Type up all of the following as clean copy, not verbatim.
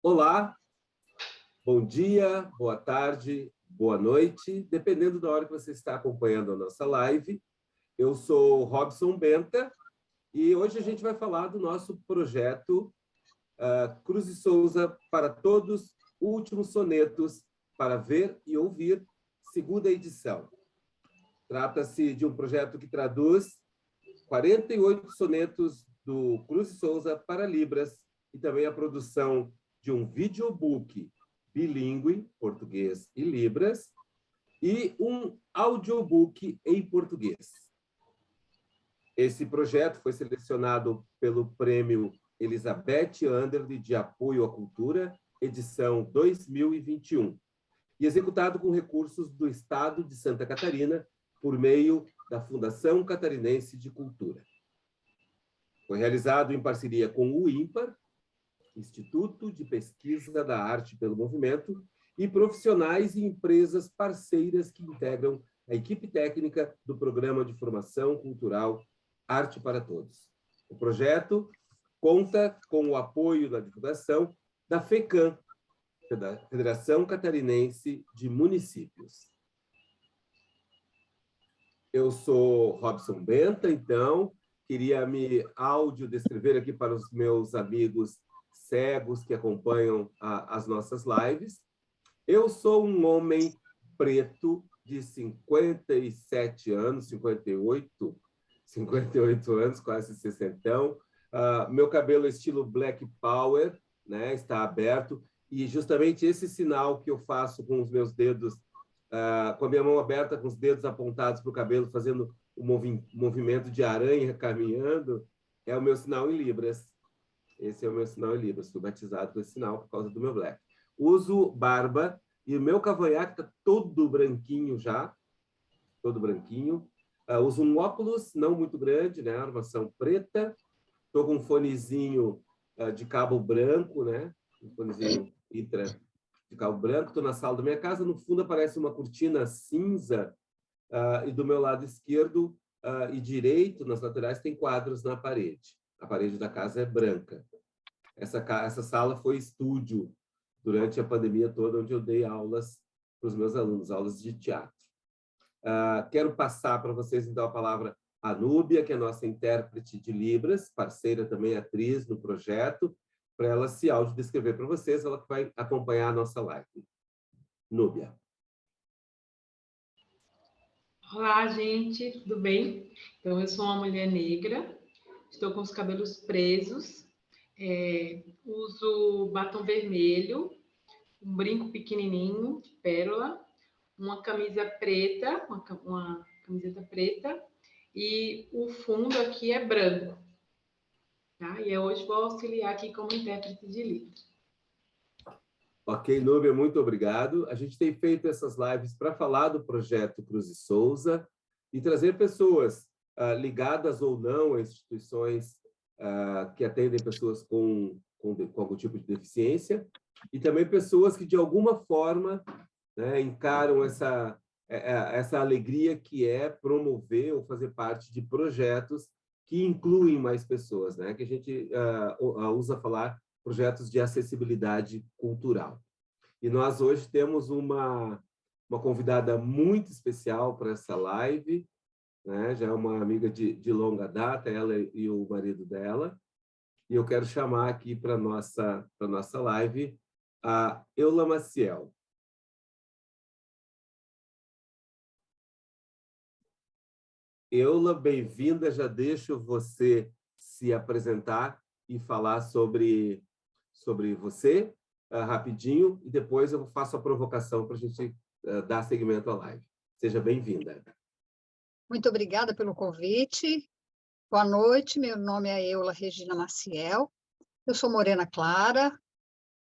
Olá, bom dia, boa tarde, boa noite, dependendo da hora que você está acompanhando a nossa live. Eu sou Robson Benta e hoje a gente vai falar do nosso projeto Cruz e Souza para Todos, Últimos Sonetos para Ver e Ouvir, segunda edição. Trata-se de um projeto que traduz 48 sonetos do Cruz e Souza para Libras e também a produção de um videobook bilíngue, português e Libras, e um audiobook em português. Esse projeto foi selecionado pelo Prêmio Elizabeth Anderle de Apoio à Cultura, edição 2021, e executado com recursos do Estado de Santa Catarina, por meio da Fundação Catarinense de Cultura. Foi realizado em parceria com o IMPAR, Instituto de Pesquisa da Arte pelo Movimento, e profissionais e empresas parceiras que integram a equipe técnica do Programa de Formação Cultural Arte para Todos. O projeto conta com o apoio da divulgação da FECAM, da Federação Catarinense de Municípios. Eu sou Robson Benta, então, queria me audiodescrever aqui para os meus amigos cegos que acompanham as nossas lives. Eu sou um homem preto de 57 anos, 58 anos, quase 60. Meu cabelo é estilo Black Power, né? Está aberto, e justamente esse sinal que eu faço com os meus dedos, com a minha mão aberta, com os dedos apontados para o cabelo, fazendo o movimento de aranha caminhando, é o meu sinal em Libras. Esse é o meu sinal em Libras. Fui batizado com esse sinal por causa do meu black. Uso barba e o meu cavanhaque está todo branquinho já, todo branquinho. Uso um óculos não muito grande, né? Armação preta. Estou com um fonezinho de cabo branco, né? Um fonezinho Itra de cabo branco. Estou na sala da minha casa. No fundo aparece uma cortina cinza e do meu lado esquerdo e direito, nas laterais, tem quadros na parede. A parede da casa é branca. Essa sala foi estúdio durante a pandemia toda, onde eu dei aulas para os meus alunos, aulas de teatro. Quero passar para vocês, então, a palavra à Núbia, que é a nossa intérprete de Libras, parceira também, atriz no projeto, para ela se audiodescrever para vocês, ela que vai acompanhar a nossa live. Núbia. Olá, gente, tudo bem? Então, eu sou uma mulher negra, estou com os cabelos presos, uso batom vermelho, um brinco pequenininho de pérola, uma camisa preta, uma camiseta preta, e o fundo aqui é branco. Tá? E eu hoje vou auxiliar aqui como intérprete de Libras. Ok, Núbia, muito obrigado. A gente tem feito essas lives para falar do projeto Cruz e Souza e trazer pessoas ligadas ou não a instituições que atendem pessoas com algum tipo de deficiência e também pessoas que, de alguma forma, né, encaram essa alegria que é promover ou fazer parte de projetos que incluem mais pessoas, né? Que a gente usa falar projetos de acessibilidade cultural. E nós hoje temos uma convidada muito especial para essa live, né? Já é uma amiga de longa data, ela e o marido dela, e eu quero chamar aqui para a nossa live a Eula Maciel. Eula, bem-vinda, já deixo você se apresentar e falar sobre você rapidinho, e depois eu faço a provocação para a gente dar seguimento à live. Seja bem-vinda. Muito obrigada pelo convite. Boa noite, meu nome é Eula Regina Maciel, eu sou morena clara,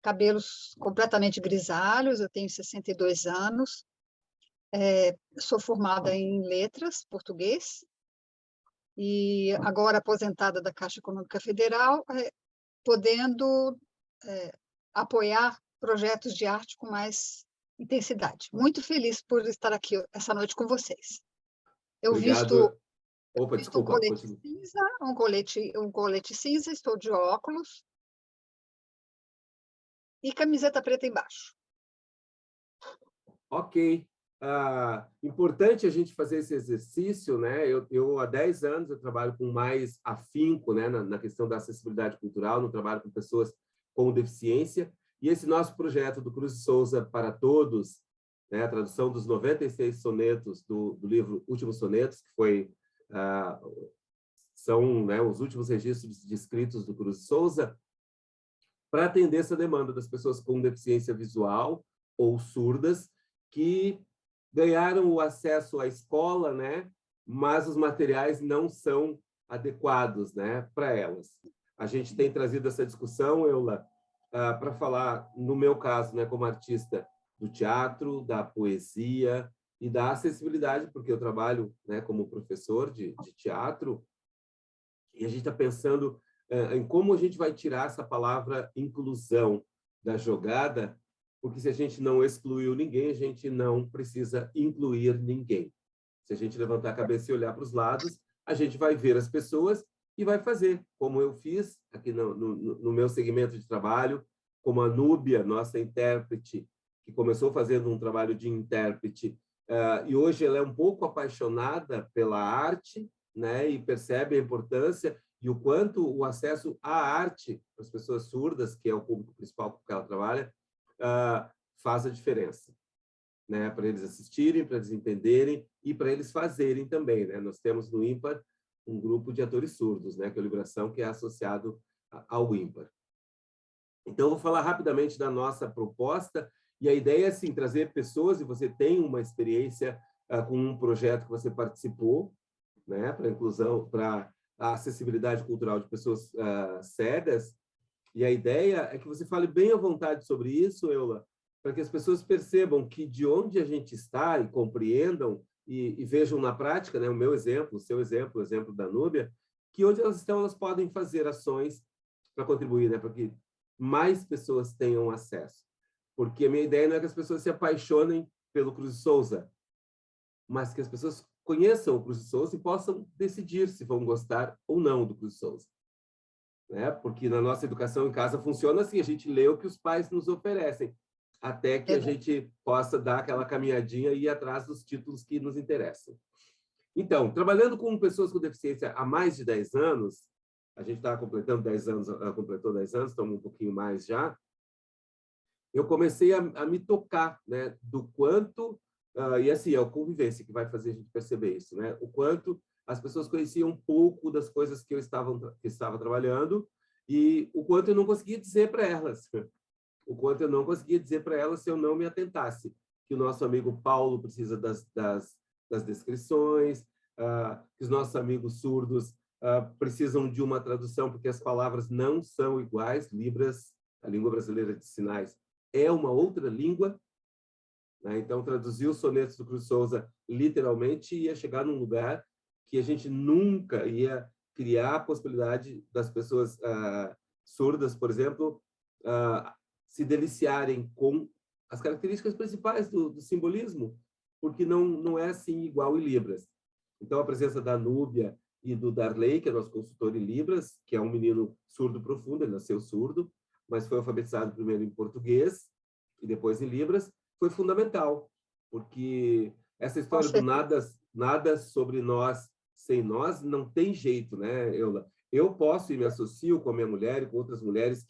cabelos completamente grisalhos, eu tenho 62 anos, sou formada em letras, português, e agora aposentada da Caixa Econômica Federal, podendo apoiar projetos de arte com mais intensidade. Muito feliz por estar aqui essa noite com vocês. Eu Obrigado. Opa, desculpa. Um colete cinza, estou de óculos. e camiseta preta embaixo. Ok. Importante a gente fazer esse exercício, né? Eu há 10 anos eu trabalho com mais afinco, né, na questão da acessibilidade cultural, no trabalho com pessoas com deficiência, e esse nosso projeto do Cruz de Souza para Todos, né, a tradução dos 96 sonetos do livro Últimos Sonetos, que são, né, os últimos registros de escritos do Cruz de Souza, para atender essa demanda das pessoas com deficiência visual ou surdas, que ganharam o acesso à escola, né? Mas os materiais não são adequados, né, para elas. A gente tem trazido essa discussão, Eula, para falar, no meu caso, né, como artista do teatro, da poesia e da acessibilidade, porque eu trabalho, né, como professor de teatro, e a gente está pensando em como a gente vai tirar essa palavra inclusão da jogada, porque se a gente não excluiu ninguém, a gente não precisa incluir ninguém. Se a gente levantar a cabeça e olhar para os lados, a gente vai ver as pessoas e vai fazer, como eu fiz aqui no meu segmento de trabalho, como a Núbia, nossa intérprete, que começou fazendo um trabalho de intérprete, e hoje ela é um pouco apaixonada pela arte, né, e percebe a importância e o quanto o acesso à arte para as pessoas surdas, que é o público principal com que ela trabalha, faz a diferença, né? Para eles assistirem, para eles entenderem e para eles fazerem também, né? Nós temos no IMPAR um grupo de atores surdos, né? Que é a Liberação, que é associado ao IMPAR. Então, eu vou falar rapidamente da nossa proposta, e a ideia é, assim, trazer pessoas, e você tem uma experiência com um projeto que você participou, né? Para a inclusão, para a acessibilidade cultural de pessoas cegas. E a ideia é que você fale bem à vontade sobre isso, Eula, para que as pessoas percebam que de onde a gente está e compreendam e vejam na prática, né, o meu exemplo, o seu exemplo, o exemplo da Núbia, que onde elas estão, elas podem fazer ações para contribuir, né, para que mais pessoas tenham acesso. Porque a minha ideia não é que as pessoas se apaixonem pelo Cruz de Souza, mas que as pessoas conheçam o Cruz de Souza e possam decidir se vão gostar ou não do Cruz de Souza. Né? Porque na nossa educação em casa funciona assim, a gente lê o que os pais nos oferecem, até que a gente possa dar aquela caminhadinha e ir atrás dos títulos que nos interessam. Então, trabalhando com pessoas com deficiência há mais de 10 anos, a gente está completando 10 anos, completou 10 anos, estamos um pouquinho mais já, eu comecei a me tocar, né, do quanto, e assim, é a convivência que vai fazer a gente perceber isso, né, o quanto as pessoas conheciam um pouco das coisas que eu estava trabalhando e o quanto eu não conseguia dizer para elas. O quanto eu não conseguia dizer para elas se eu não me atentasse. Que o nosso amigo Paulo precisa das descrições, que os nossos amigos surdos precisam de uma tradução, porque as palavras não são iguais. Libras, a língua brasileira de sinais, é uma outra língua. Né? Então, traduzir os sonetos do Cruz de Souza literalmente ia chegar num lugar que a gente nunca ia criar a possibilidade das pessoas surdas, por exemplo, se deliciarem com as características principais do simbolismo, porque não é assim igual em Libras. Então, a presença da Núbia e do Darley, que é nosso consultor em Libras, que é um menino surdo profundo, ele nasceu surdo, mas foi alfabetizado primeiro em português e depois em Libras, foi fundamental, porque essa história do nada sobre nós sem nós não tem jeito, né, Eula? Eu posso e me associo com a minha mulher e com outras mulheres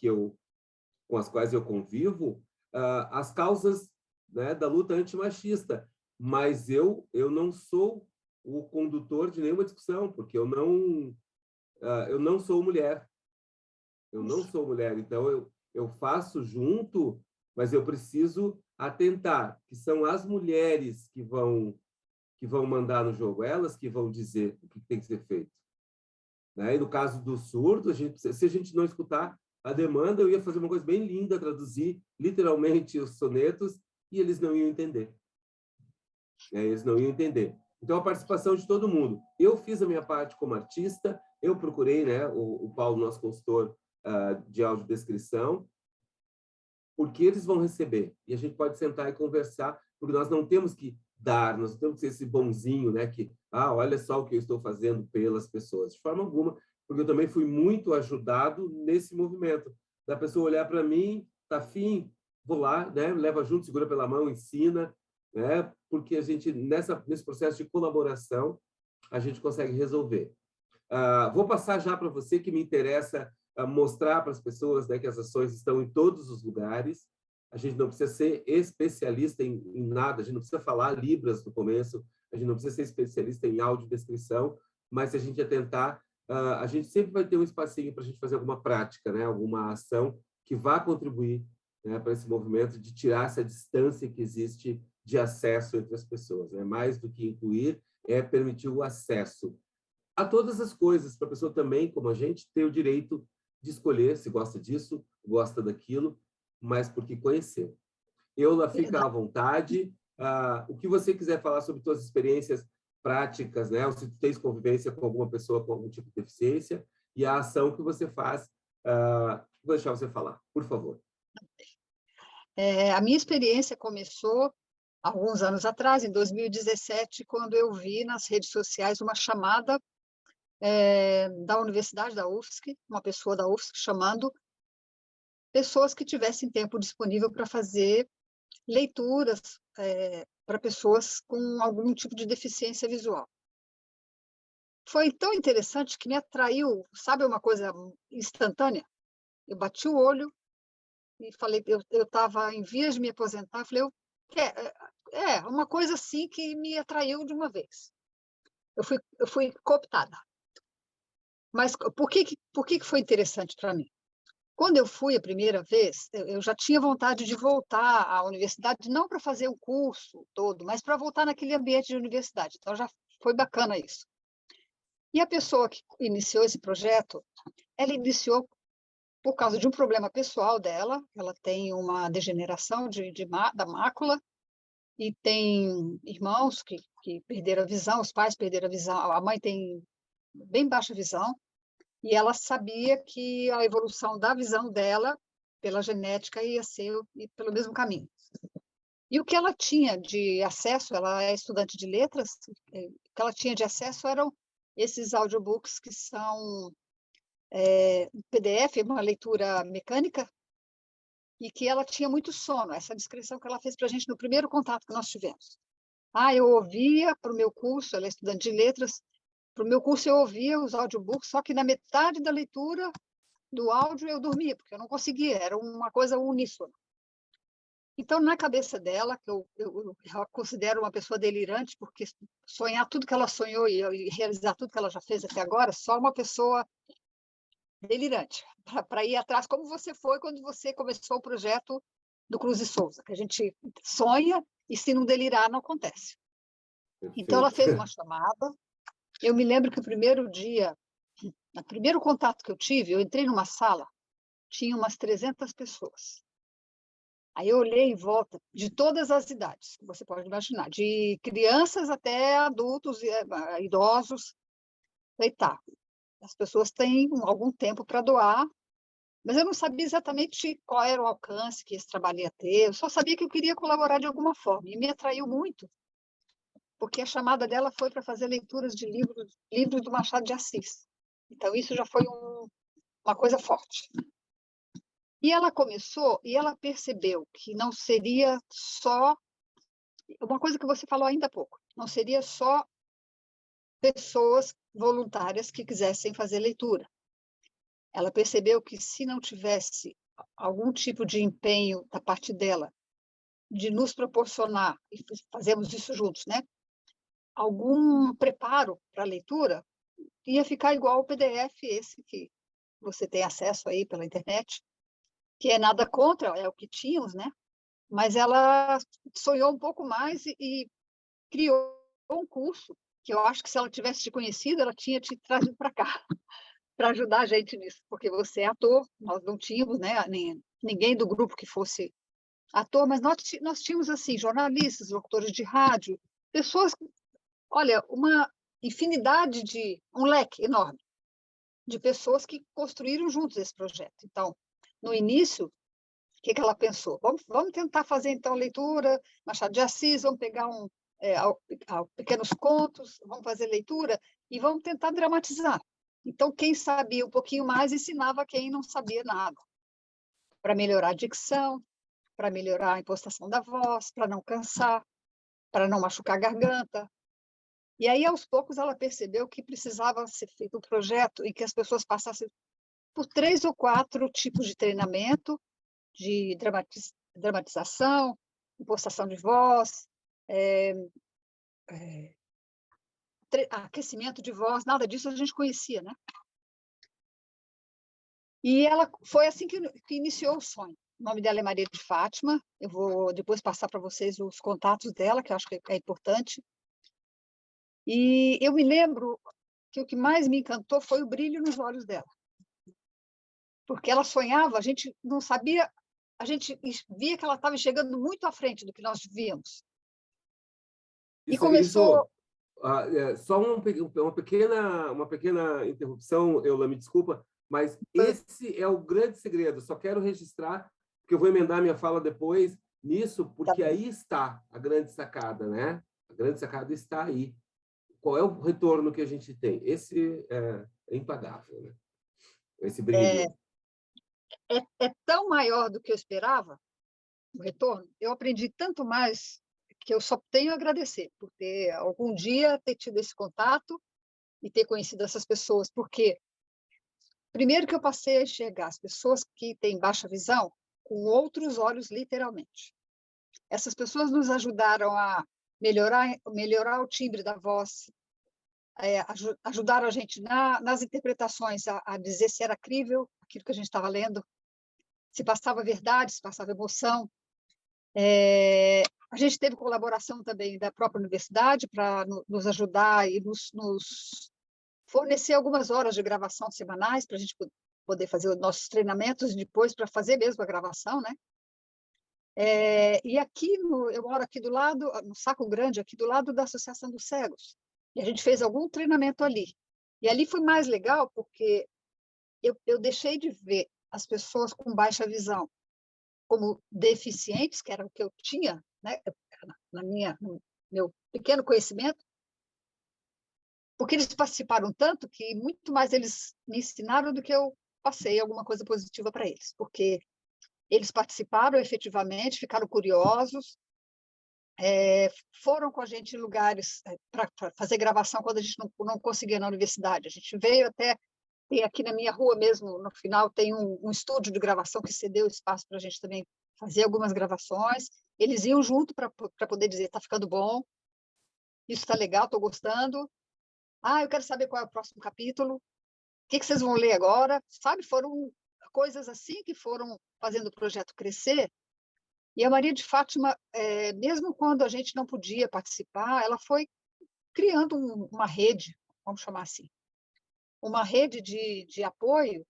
com as quais eu convivo, as causas, né, da luta antimachista, mas eu não sou o condutor de nenhuma discussão, porque eu não sou mulher. Eu não sou mulher, então eu faço junto, mas eu preciso atentar, que são as mulheres que vão mandar no jogo, elas que vão dizer o que tem que ser feito. Né? E no caso do surdo, se a gente não escutar a demanda, eu ia fazer uma coisa bem linda, traduzir literalmente os sonetos, e eles não iam entender. Eles não iam entender. Então, a participação de todo mundo. Eu fiz a minha parte como artista, eu procurei, né, o Paulo, nosso consultor de audiodescrição, porque eles vão receber. E a gente pode sentar e conversar, porque nós não temos que dar, nós não temos que ser esse bonzinho, né, que, olha só o que eu estou fazendo pelas pessoas. De forma alguma, porque eu também fui muito ajudado nesse movimento, da pessoa olhar para mim, tá afim, vou lá, né? Leva junto, segura pela mão, ensina, né? Porque a gente, nesse processo de colaboração, a gente consegue resolver. Vou passar já para você, que me interessa mostrar para as pessoas, né, que as ações estão em todos os lugares. A gente não precisa ser especialista em nada, a gente não precisa falar Libras no começo, a gente não precisa ser especialista em audiodescrição, mas se a gente tentar, a gente sempre vai ter um espacinho para a gente fazer alguma prática, né, alguma ação que vá contribuir, né, para esse movimento de tirar essa distância que existe de acesso entre as pessoas. Né? Mais do que incluir, é permitir o acesso a todas as coisas, para a pessoa também, como a gente, ter o direito de escolher se gosta disso, gosta daquilo, mas porque conheceu. Eula, fica à vontade. O que você quiser falar sobre suas experiências práticas, né? Ou se tu tens convivência com alguma pessoa com algum tipo de deficiência, e a ação que você faz, vou deixar você falar, por favor. A minha experiência começou alguns anos atrás, em 2017, quando eu vi nas redes sociais uma chamada da Universidade da UFSC, uma pessoa da UFSC chamando pessoas que tivessem tempo disponível para fazer leituras para pessoas com algum tipo de deficiência visual. Foi tão interessante que me atraiu, sabe, uma coisa instantânea? Eu bati o olho e falei, eu estava em vias de me aposentar, falei, uma coisa assim que me atraiu de uma vez. Eu fui cooptada. Mas por que foi interessante para mim? Quando eu fui a primeira vez, eu já tinha vontade de voltar à universidade, não para fazer o curso todo, mas para voltar naquele ambiente de universidade. Então, já foi bacana isso. E a pessoa que iniciou esse projeto, ela iniciou por causa de um problema pessoal dela. Ela tem uma degeneração da mácula e tem irmãos que perderam a visão, os pais perderam a visão, a mãe tem bem baixa visão, e ela sabia que a evolução da visão dela, pela genética, ia ser pelo mesmo caminho. E o que ela tinha de acesso, ela é estudante de letras, o que ela tinha de acesso eram esses audiobooks que são PDF, uma leitura mecânica, e que ela tinha muito sono, essa descrição que ela fez para a gente no primeiro contato que nós tivemos. Eu ouvia para o meu curso, ela é estudante de letras, para o meu curso eu ouvia os audiobooks, só que na metade da leitura do áudio eu dormia, porque eu não conseguia, era uma coisa uníssona. Então, na cabeça dela, que eu considero uma pessoa delirante, porque sonhar tudo que ela sonhou e realizar tudo que ela já fez até agora, só uma pessoa delirante, para ir atrás, como você foi quando você começou o projeto do Cruz e Souza, que a gente sonha e se não delirar, não acontece. Perfeito. Então, ela fez uma chamada. Eu me lembro que o primeiro dia, no primeiro contato que eu tive, eu entrei numa sala, tinha umas 300 pessoas. Aí eu olhei em volta, de todas as idades, que você pode imaginar, de crianças até adultos, idosos. Falei, tá, as pessoas têm algum tempo para doar, mas eu não sabia exatamente qual era o alcance que esse trabalho ia ter, eu só sabia que eu queria colaborar de alguma forma, e me atraiu muito, porque a chamada dela foi para fazer leituras de livros do Machado de Assis. Então, isso já foi uma coisa forte. E ela começou, e ela percebeu que não seria só, uma coisa que você falou ainda há pouco, não seria só pessoas voluntárias que quisessem fazer leitura. Ela percebeu que se não tivesse algum tipo de empenho da parte dela de nos proporcionar, e fazemos isso juntos, né? Algum preparo para a leitura, ia ficar igual o PDF esse que você tem acesso aí pela internet, que é nada contra, é o que tínhamos, né? Mas ela sonhou um pouco mais e criou um curso, que eu acho que se ela tivesse te conhecido, ela tinha te trazido para cá, para ajudar a gente nisso, porque você é ator, nós não tínhamos, né, ninguém do grupo que fosse ator, mas nós tínhamos, assim, jornalistas, locutores de rádio, pessoas, olha, uma infinidade um leque enorme de pessoas que construíram juntos esse projeto. Então, no início, o que ela pensou? Vamos tentar fazer, então, leitura, Machado de Assis, vamos pegar pequenos contos, vamos fazer leitura e vamos tentar dramatizar. Então, quem sabia um pouquinho mais ensinava quem não sabia nada. para melhorar a dicção, para melhorar a impostação da voz, para não cansar, para não machucar a garganta. E aí, aos poucos, ela percebeu que precisava ser feito um projeto em que as pessoas passassem por 3 ou 4 tipos de treinamento, de dramatização, impostação de voz, aquecimento de voz, nada disso a gente conhecia, né? E ela foi assim que iniciou o sonho. O nome dela é Maria de Fátima. Eu vou depois passar para vocês os contatos dela, que eu acho que é importante. E eu me lembro que o que mais me encantou foi o brilho nos olhos dela. Porque ela sonhava, a gente não sabia, a gente via que ela estava chegando muito à frente do que nós víamos. E começou... Só uma pequena interrupção, Eula, me desculpa, mas esse é o grande segredo. Só quero registrar, porque eu vou emendar minha fala depois nisso, porque aí está a grande sacada, né? A grande sacada está aí. Qual é o retorno que a gente tem? Esse é impagável, né? Esse brilho. É tão maior do que eu esperava, o retorno. Eu aprendi tanto mais que eu só tenho a agradecer por ter, algum dia, ter tido esse contato e ter conhecido essas pessoas, porque, primeiro que eu passei a enxergar as pessoas que têm baixa visão com outros olhos, literalmente. Essas pessoas nos ajudaram a melhorar o timbre da voz, ajudaram a gente nas interpretações a dizer se era crível aquilo que a gente estava lendo, se passava verdade, se passava emoção. A gente teve colaboração também da própria universidade para nos ajudar e nos fornecer algumas horas de gravação semanais para a gente poder fazer os nossos treinamentos depois para fazer mesmo a gravação, né? E aqui, eu moro aqui do lado, no Saco Grande, aqui do lado da Associação dos Cegos. E a gente fez algum treinamento ali. E ali foi mais legal porque eu deixei de ver as pessoas com baixa visão como deficientes, que era o que eu tinha, né, no meu pequeno conhecimento, porque eles participaram tanto que muito mais eles me ensinaram do que eu passei alguma coisa positiva para eles, porque eles participaram efetivamente, ficaram curiosos, foram com a gente em lugares para fazer gravação quando a gente não conseguia na universidade. A gente veio até, tem aqui na minha rua mesmo, no final, tem um estúdio de gravação que cedeu espaço para a gente também fazer algumas gravações. Eles iam junto para poder dizer, está ficando bom, isso está legal, estou gostando. Eu quero saber qual é o próximo capítulo, o que vocês vão ler agora, sabe? Foram coisas assim que foram fazendo o projeto crescer. E a Maria de Fátima, mesmo quando a gente não podia participar, ela foi criando uma rede, vamos chamar assim, uma rede de apoio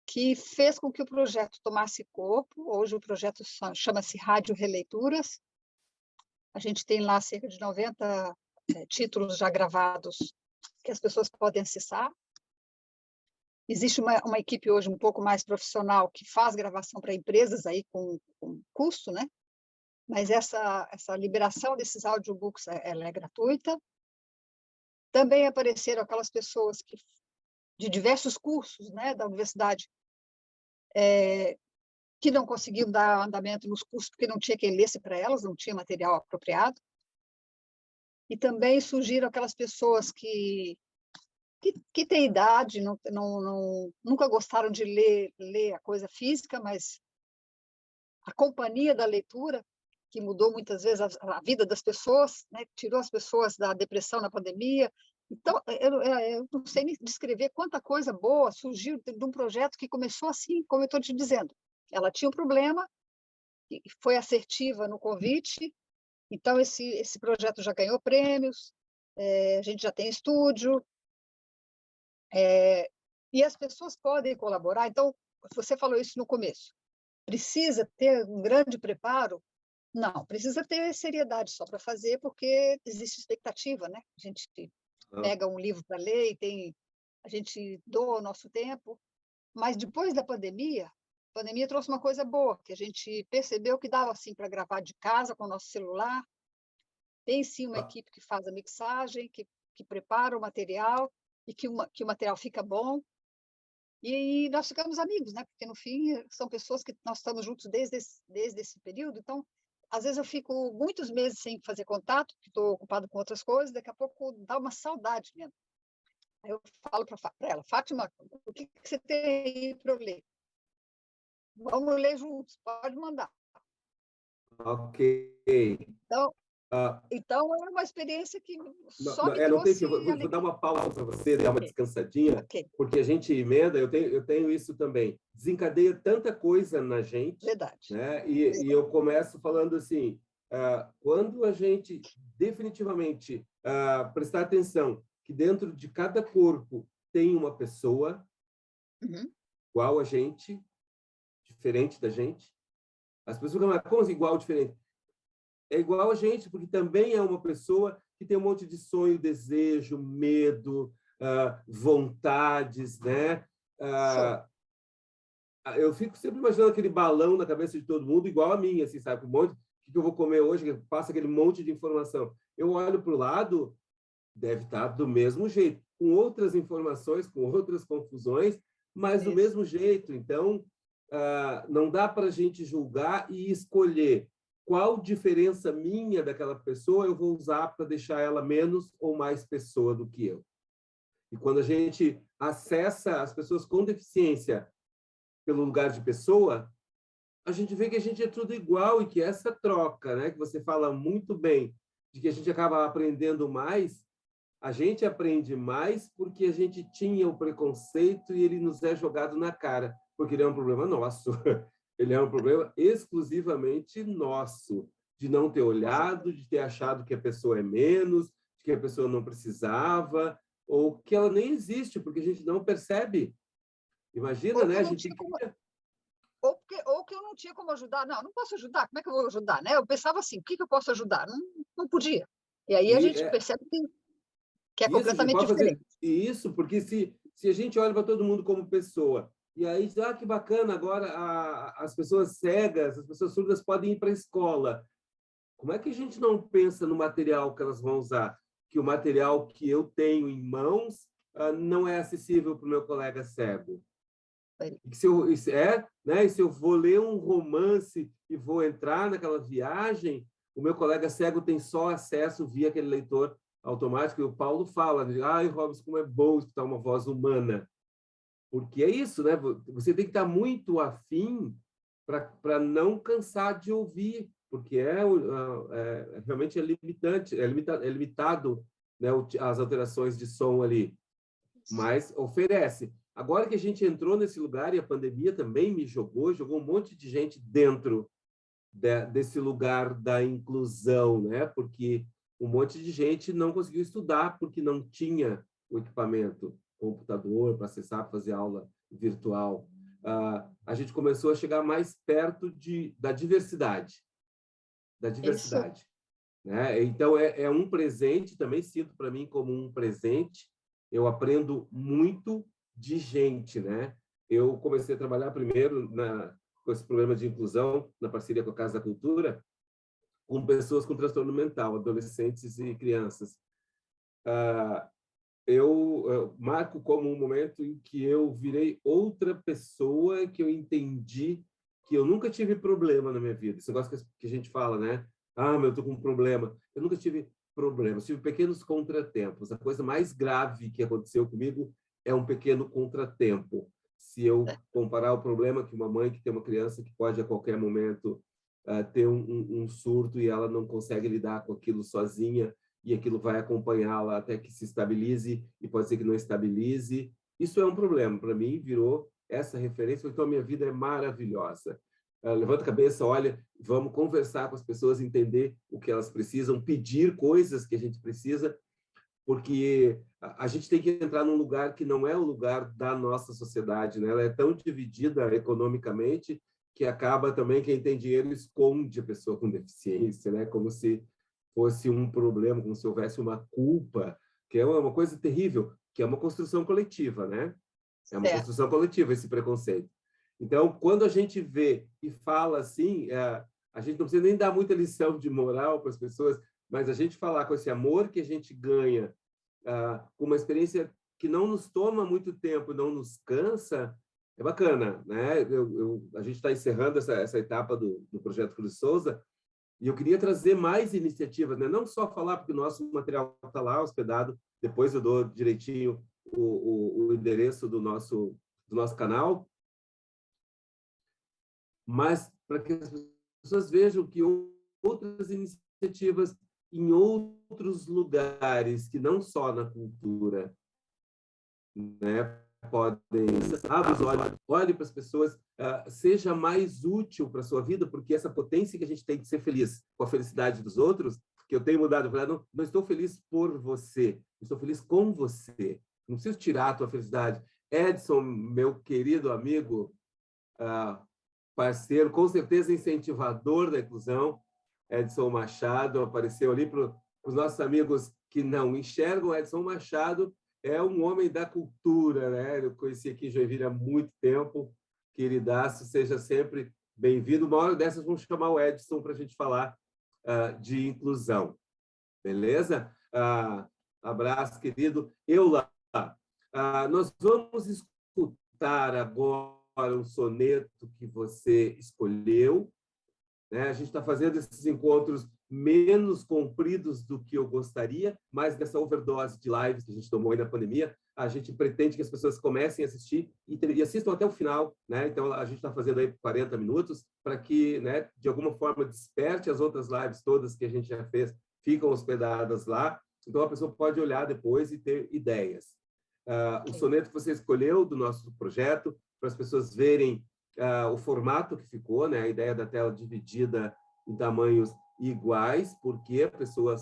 que fez com que o projeto tomasse corpo. Hoje o projeto chama-se Rádio Releituras. A gente tem lá cerca de 90 títulos já gravados que as pessoas podem acessar. Existe uma equipe hoje um pouco mais profissional que faz gravação para empresas aí com custo, né? Mas essa liberação desses audiobooks ela é gratuita. Também apareceram aquelas pessoas de diversos cursos, né, da universidade, que não conseguiam dar andamento nos cursos porque não tinha quem lesse para elas, não tinha material apropriado. E também surgiram aquelas pessoas que têm idade, nunca gostaram de ler a coisa física, mas a companhia da leitura, que mudou muitas vezes a vida das pessoas, né? Tirou as pessoas da depressão na pandemia. Então, eu não sei nem descrever quanta coisa boa surgiu de um projeto que começou assim, como eu estou te dizendo. Ela tinha um problema, e foi assertiva no convite, então esse projeto já ganhou prêmios, a gente já tem estúdio, e as pessoas podem colaborar. Então, você falou isso no começo. Precisa ter um grande preparo? Não, precisa ter seriedade só para fazer, porque existe expectativa, né? A gente pega um livro para ler e a gente doa o nosso tempo, mas depois da pandemia, a pandemia trouxe uma coisa boa, que a gente percebeu que dava assim para gravar de casa com o nosso celular. Tem sim uma equipe que faz a mixagem, que prepara o material e que o material fica bom. E nós ficamos amigos, né? Porque, no fim, são pessoas que nós estamos juntos desde esse período. Então, às vezes eu fico muitos meses sem fazer contato, porque estou ocupado com outras coisas, daqui a pouco dá uma saudade mesmo. Aí eu falo para ela, Fátima, o que você tem aí para eu ler? Vamos ler juntos, pode mandar. Ok. Então, Ah, então é uma experiência que só não, me não tem trouxe que, vou dar uma pausa para você, dar uma descansadinha, Ok, porque a gente emenda, eu tenho isso também, desencadeia tanta coisa na gente, verdade. né? E eu começo falando assim, quando a gente definitivamente prestar atenção que dentro de cada corpo tem uma pessoa Uhum. igual a gente, diferente da gente, as pessoas falam, como assim, igual, diferente? É igual a gente, porque também é uma pessoa que tem um monte de sonho, desejo, medo, vontades, né? Eu fico sempre imaginando aquele balão na cabeça de todo mundo, igual a mim, assim, sabe? Um monte, o que eu vou comer hoje? Passa aquele monte de informação. Eu olho para o lado, deve estar do mesmo jeito, com outras informações, com outras confusões, mas do Isso. mesmo jeito. Então, não dá para a gente julgar e escolher qual diferença minha daquela pessoa eu vou usar para deixar ela menos ou mais pessoa do que eu. E quando a gente acessa as pessoas com deficiência pelo lugar de pessoa, a gente vê que a gente é tudo igual e que essa troca, né, que você fala muito bem, de que a gente acaba aprendendo mais, a gente aprende mais porque a gente tinha o preconceito e ele nos é jogado na cara, porque ele é um problema nosso. Ele é um problema exclusivamente nosso, de não ter olhado, de ter achado que a pessoa é menos, de que a pessoa não precisava, ou que ela nem existe, porque a gente não percebe. Imagina, né? A gente cria... Ou que eu não tinha como ajudar. Não posso ajudar. Como é que eu vou ajudar? Né? Eu pensava assim, o que eu posso ajudar? Não podia. E aí a gente percebe que é Isso, a gente completamente pode fazer diferente. isso, porque se a gente olha para todo mundo como pessoa, e aí diz, que bacana, agora as pessoas cegas, as pessoas surdas podem ir para a escola. Como é que a gente não pensa no material que elas vão usar? Que o material que eu tenho em mãos não é acessível para o meu colega cego. E se eu vou ler um romance e vou entrar naquela viagem, o meu colega cego tem só acesso via aquele leitor automático. E o Paulo fala, Robson, como é bom escutar uma voz humana. Porque é isso, né? Você tem que estar muito afim para não cansar de ouvir, porque realmente é limitante, é limitado, né, as alterações de som ali, mas oferece. Agora que a gente entrou nesse lugar e a pandemia também me jogou um monte de gente dentro desse lugar da inclusão, né? Porque um monte de gente não conseguiu estudar porque não tinha o equipamento, computador para acessar, para fazer aula virtual. A gente começou a chegar mais perto da diversidade, Isso. né? Então é um presente, também sinto para mim como um presente. Eu aprendo muito de gente, né? Eu comecei a trabalhar primeiro com esse programa de inclusão, na parceria com a Casa da Cultura, com pessoas com transtorno mental, adolescentes e crianças. Eu marco como um momento em que eu virei outra pessoa, que eu entendi que eu nunca tive problema na minha vida. Esse negócio que a gente fala, né? Eu tô com um problema. Eu nunca tive problemas, tive pequenos contratempos. A coisa mais grave que aconteceu comigo é um pequeno contratempo. Se eu comparar o problema que uma mãe que tem uma criança que pode a qualquer momento ter um surto e ela não consegue lidar com aquilo sozinha, e aquilo vai acompanhá-la até que se estabilize, e pode ser que não estabilize. Isso é um problema. Para mim, virou essa referência. Então, a minha vida é maravilhosa. Levanta a cabeça, olha, vamos conversar com as pessoas, entender o que elas precisam, pedir coisas que a gente precisa, porque a gente tem que entrar num lugar que não é o lugar da nossa sociedade, né? Ela é tão dividida economicamente que acaba também quem tem dinheiro esconde a pessoa com deficiência, né? Como se fosse um problema, como se houvesse uma culpa, que é uma coisa terrível, que é uma construção coletiva, né? É uma construção coletiva esse preconceito. Então, quando a gente vê e fala assim, a gente não precisa nem dar muita lição de moral para as pessoas, mas a gente falar com esse amor que a gente ganha, com uma experiência que não nos toma muito tempo, não nos cansa, é bacana, né? A gente está encerrando essa etapa do Projeto Cruz Souza, e eu queria trazer mais iniciativas, né? Não só falar, porque o nosso material está lá hospedado, depois eu dou direitinho o endereço do nosso canal, mas para que as pessoas vejam que outras iniciativas em outros lugares, que não só na cultura, né, podem abrir os olhos, olhe para as pessoas, seja mais útil para a sua vida, porque essa potência que a gente tem de ser feliz com a felicidade dos outros, que eu tenho mudado, eu falei, não estou feliz por você, estou feliz com você, não preciso tirar a tua felicidade. Edson, meu querido amigo, parceiro, com certeza incentivador da inclusão, Edson Machado, apareceu ali para os nossos amigos que não enxergam. Edson Machado é um homem da cultura, né? Eu conheci aqui em Joinville há muito tempo. Queridaço, seja sempre bem-vindo. Uma hora dessas vamos chamar o Edson para a gente falar de inclusão. Beleza? Abraço, querido. Eula, nós vamos escutar agora um soneto que você escolheu, né? A gente está fazendo esses encontros menos compridos do que eu gostaria, mas dessa overdose de lives que a gente tomou aí na pandemia, a gente pretende que as pessoas comecem a assistir e assistam até o final, né? Então, a gente está fazendo aí 40 minutos para que, né, de alguma forma, desperte as outras lives todas que a gente já fez, ficam hospedadas lá. Então, a pessoa pode olhar depois e ter ideias. O soneto que você escolheu do nosso projeto, para as pessoas verem o formato que ficou, né? A ideia da tela dividida em tamanhos iguais, porque a pessoa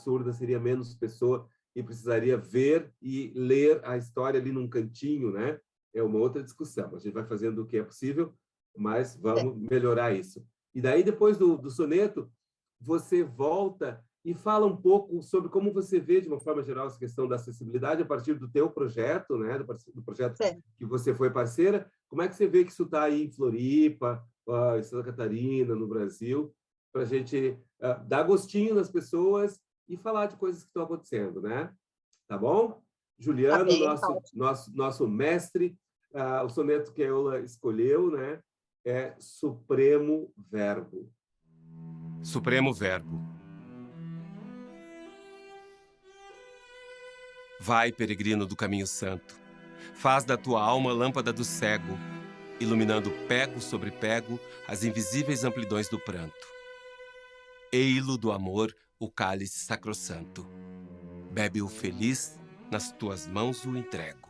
surda seria menos pessoa e precisaria ver e ler a história ali num cantinho, né? É uma outra discussão. A gente vai fazendo o que é possível, mas vamos melhorar isso. E daí, depois do soneto, você volta e fala um pouco sobre como você vê, de uma forma geral, essa questão da acessibilidade a partir do teu projeto, né? Do projeto que você foi parceira. Como é que você vê que isso está aí em Floripa, em Santa Catarina, no Brasil, para a gente dar gostinho nas pessoas e falar de coisas que estão acontecendo, né? Tá bom? Juliano, tá bem, nosso mestre, o soneto que a Eula escolheu, né? É Supremo Verbo. Supremo Verbo. Vai, peregrino do caminho santo, faz da tua alma lâmpada do cego, iluminando pego sobre pego as invisíveis amplidões do pranto. Ei-lo do amor o cálice sacrossanto. Bebe-o feliz, nas tuas mãos o entrego.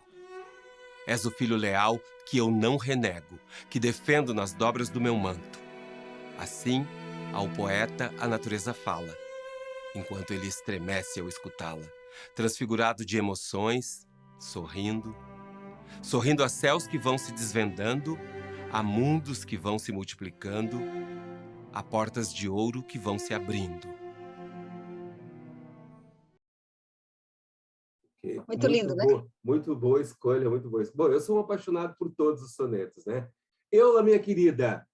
És o filho leal que eu não renego, que defendo nas dobras do meu manto. Assim, ao poeta a natureza fala, enquanto ele estremece ao escutá-la, transfigurado de emoções, sorrindo a céus que vão se desvendando, a mundos que vão se multiplicando, a portas de ouro que vão se abrindo. Muito lindo, né? Muito boa escolha, muito boa. Bom, eu sou um apaixonado por todos os sonetos, né? Eula, minha querida,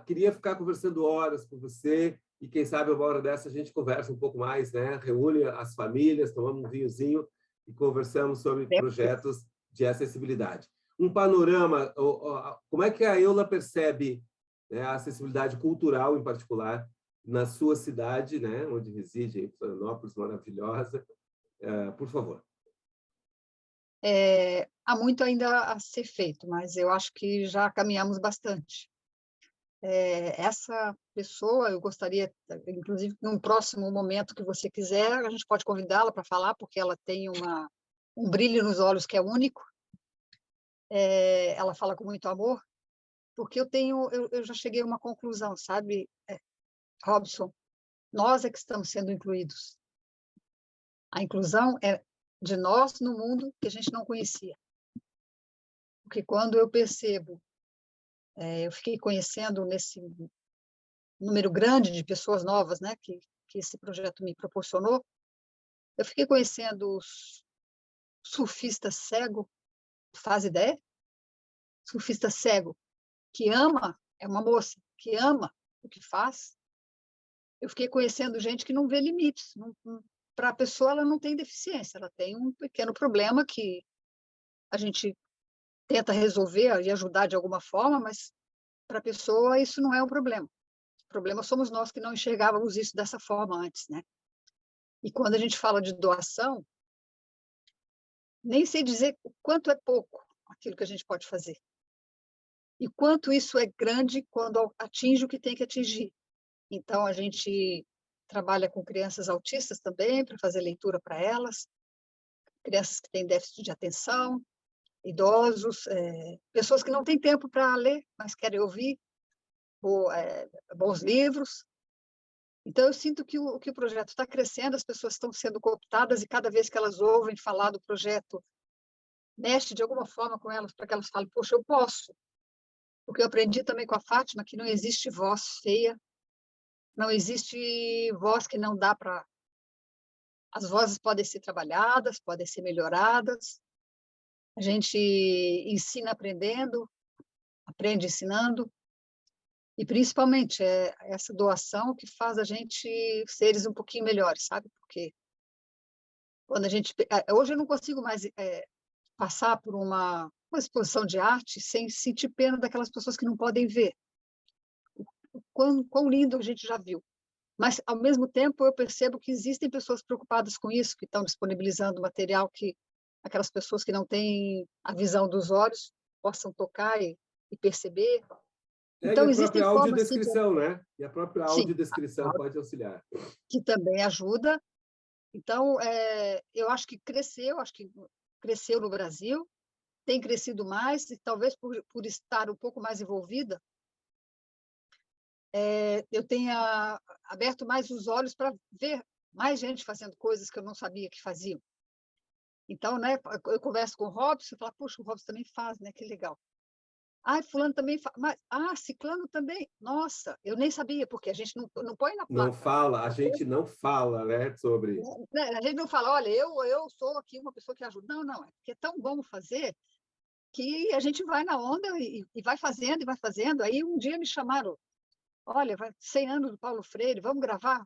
queria ficar conversando horas com você e quem sabe uma hora dessa a gente conversa um pouco mais, né? Reúne as famílias, tomamos um vinhozinho e conversamos sobre projetos de acessibilidade. Um panorama, como é que a Eula percebe, né, a acessibilidade cultural, em particular, na sua cidade, né, onde reside, em Florianópolis, maravilhosa? Por favor. Há muito ainda a ser feito, mas eu acho que já caminhamos bastante. Essa pessoa, eu gostaria, inclusive, num próximo momento que você quiser, a gente pode convidá-la para falar, porque ela tem um brilho nos olhos que é único. Ela fala com muito amor, porque eu já cheguei a uma conclusão, sabe, Robson? Nós é que estamos sendo incluídos. A inclusão é de nós no mundo que a gente não conhecia. Porque quando eu percebo, eu fiquei conhecendo nesse número grande de pessoas novas, né, que esse projeto me proporcionou, eu fiquei conhecendo os surfista cego, faz ideia? Surfista cego, que ama, é uma moça, que ama o que faz. Eu fiquei conhecendo gente que não vê limites, para a pessoa ela não tem deficiência, ela tem um pequeno problema que a gente tenta resolver e ajudar de alguma forma, mas para a pessoa isso não é um problema. O problema somos nós que não enxergávamos isso dessa forma antes, né? E quando a gente fala de doação, nem sei dizer o quanto é pouco aquilo que a gente pode fazer. E quanto isso é grande quando atinge o que tem que atingir. Então, a gente trabalha com crianças autistas também, para fazer leitura para elas, crianças que têm déficit de atenção, idosos, pessoas que não têm tempo para ler, mas querem ouvir bons livros. Então, eu sinto que o projeto está crescendo, as pessoas estão sendo cooptadas, e cada vez que elas ouvem falar do projeto, mexe de alguma forma com elas, para que elas falem, poxa, eu posso. Porque eu aprendi também com a Fátima que não existe voz feia, não existe voz que não dá para... As vozes podem ser trabalhadas, podem ser melhoradas. A gente ensina aprendendo, aprende ensinando. E, principalmente, é essa doação que faz a gente seres um pouquinho melhores, sabe? Porque quando a gente... Hoje eu não consigo mais passar por uma exposição de arte sem sentir pena daquelas pessoas que não podem ver. Quão lindo a gente já viu. Mas, ao mesmo tempo, eu percebo que existem pessoas preocupadas com isso, que estão disponibilizando material que aquelas pessoas que não têm a visão dos olhos possam tocar e perceber. Então, e a existem própria formas... audiodescrição, né? E a própria Sim, audiodescrição pode auxiliar. que também ajuda. Então, eu acho que cresceu no Brasil, tem crescido mais, e talvez por estar um pouco mais envolvida, eu tenha aberto mais os olhos para ver mais gente fazendo coisas que eu não sabia que faziam. Então, né, eu converso com o Robson e falo, puxa, o Robson também faz, né? Que legal. Ah, fulano também faz, mas, ciclano também. Nossa, eu nem sabia, porque a gente não põe na placa. Não fala, a gente não fala, né, sobre... A gente não fala, olha, eu sou aqui uma pessoa que ajuda. Não, é porque é tão bom fazer que a gente vai na onda e vai fazendo, e vai fazendo. Aí um dia me chamaram, olha, vai 100 anos do Paulo Freire, vamos gravar?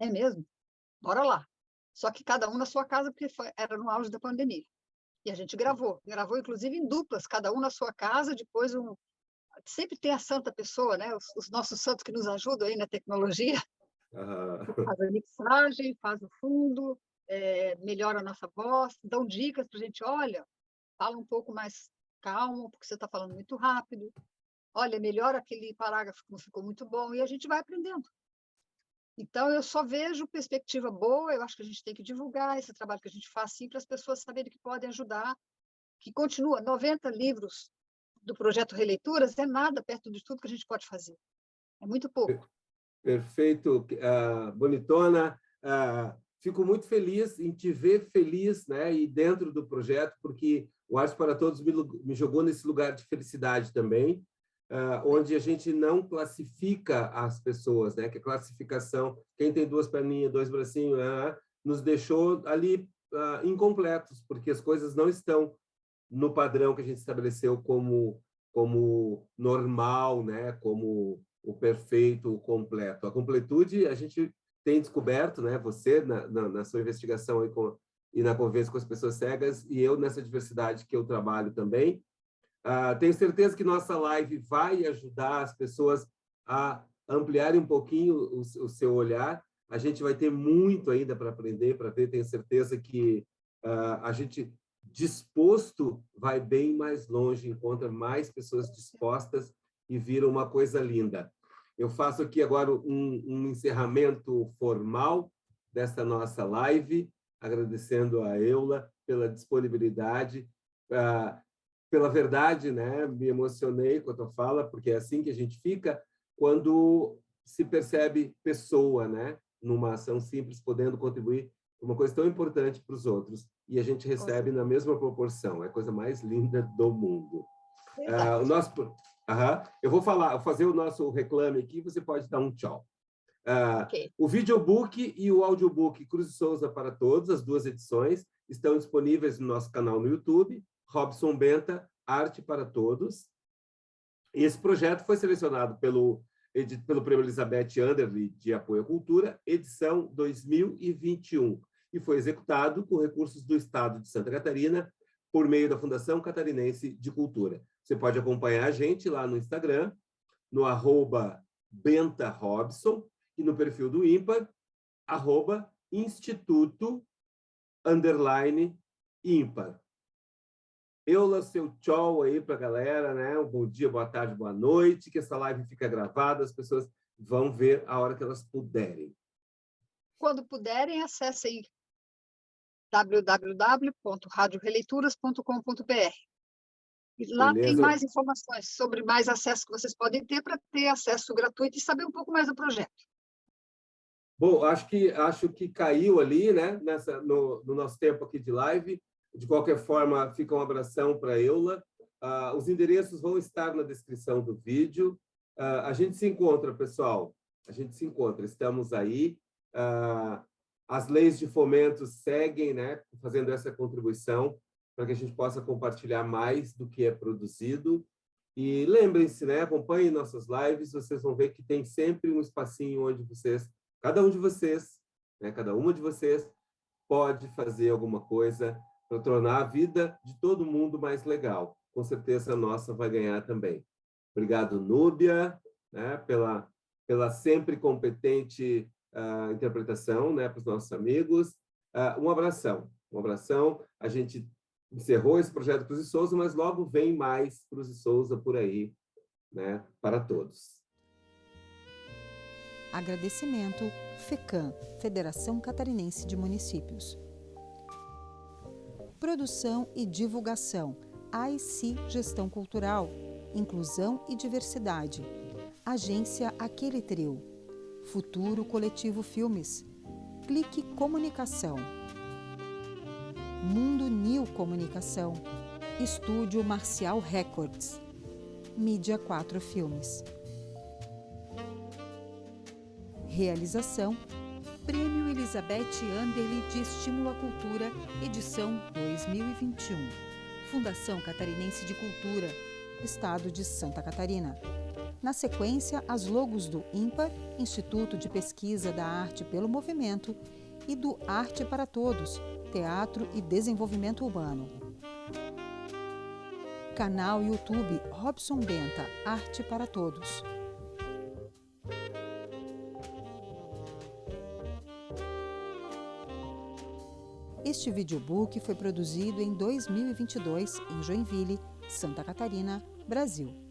É mesmo? Bora lá. Só que cada um na sua casa, porque era no auge da pandemia. E a gente gravou inclusive em duplas, cada um na sua casa, depois sempre tem a santa pessoa, né? Os nossos santos que nos ajudam aí na tecnologia, faz a mixagem, faz o fundo, melhora a nossa voz, dão dicas para a gente, olha, fala um pouco mais calmo, porque você está falando muito rápido, olha, melhora aquele parágrafo que não ficou muito bom, e a gente vai aprendendo. Então, eu só vejo perspectiva boa, eu acho que a gente tem que divulgar esse trabalho que a gente faz, sim, para as pessoas saberem que podem ajudar, que continua. 90 livros do projeto Releituras é nada perto de tudo que a gente pode fazer. É muito pouco. Perfeito, bonitona. Fico muito feliz em te ver feliz, né, e dentro do projeto, porque o Arte para Todos me jogou nesse lugar de felicidade também, onde a gente não classifica as pessoas, né? Que a classificação, quem tem 2 perninhas, 2 bracinhos, nos deixou ali incompletos, porque as coisas não estão no padrão que a gente estabeleceu como normal, né? Como o perfeito, o completo. A completude a gente tem descoberto, né? Você na sua investigação aí e na convivência com as pessoas cegas, e eu nessa diversidade que eu trabalho também. Tenho certeza que nossa live vai ajudar as pessoas a ampliarem um pouquinho o seu olhar. A gente vai ter muito ainda para aprender, para ver. Tenho certeza que a gente disposto vai bem mais longe, encontra mais pessoas dispostas e vira uma coisa linda. Eu faço aqui agora um encerramento formal desta nossa live, agradecendo a Eula pela disponibilidade, pela verdade, né? Me emocionei com a tua fala, porque é assim que a gente fica quando se percebe pessoa, né? Numa ação simples, podendo contribuir com uma coisa tão importante para os outros. E a gente recebe na mesma proporção. É a coisa mais linda do mundo. Eu vou fazer o nosso reclame aqui, você pode dar um tchau. Okay. O videobook e o audiobook Cruz de Souza para Todos, as 2 edições, estão disponíveis no nosso canal no YouTube, Robson Benta, Arte para Todos. Esse projeto foi selecionado pelo pelo Prêmio Elizabeth Anderle de Apoio à Cultura, edição 2021, e foi executado com recursos do Estado de Santa Catarina por meio da Fundação Catarinense de Cultura. Você pode acompanhar a gente lá no Instagram, no @BentaRobson, e no perfil do ímpar, @instituto_ímpar. Eula, seu tchau aí para a galera, né? Um bom dia, boa tarde, boa noite, que essa live fica gravada, as pessoas vão ver a hora que elas puderem. Quando puderem, acessem www.radioreleituras.com.br. E lá tem Beleza? mais informações sobre mais acesso que vocês podem ter para ter acesso gratuito e saber um pouco mais do projeto. Bom, acho que caiu ali, né? No nosso tempo aqui de live. De qualquer forma, fica um abração para a Eula. Os endereços vão estar na descrição do vídeo. A gente se encontra, pessoal. A gente se encontra. Estamos aí. As leis de fomento seguem, né? Fazendo essa contribuição para que a gente possa compartilhar mais do que é produzido. E lembrem-se, né? Acompanhem nossas lives. Vocês vão ver que tem sempre um espacinho onde cada um de vocês, né? Cada uma de vocês pode fazer alguma coisa para tornar a vida de todo mundo mais legal. Com certeza a nossa vai ganhar também. Obrigado, Núbia, né, pela sempre competente interpretação, né, para os nossos amigos. Um abração. A gente encerrou esse projeto Cruz e Souza, mas logo vem mais Cruz e Souza por aí, né, para todos. Agradecimento FECAM, Federação Catarinense de Municípios. Produção e divulgação, AIC Gestão Cultural, Inclusão e Diversidade, Agência Aquele Trio, Futuro Coletivo Filmes, Clique Comunicação, Mundo New Comunicação, Estúdio Marcial Records, Mídia 4 Filmes. Realização: Prêmio Elizabeth Anderle de Estímulo à Cultura, edição 2021. Fundação Catarinense de Cultura, Estado de Santa Catarina. Na sequência, as logos do IMPAR, Instituto de Pesquisa da Arte pelo Movimento, e do Arte para Todos, Teatro e Desenvolvimento Urbano. Canal YouTube Robson Benta, Arte para Todos. Este videobook foi produzido em 2022 em Joinville, Santa Catarina, Brasil.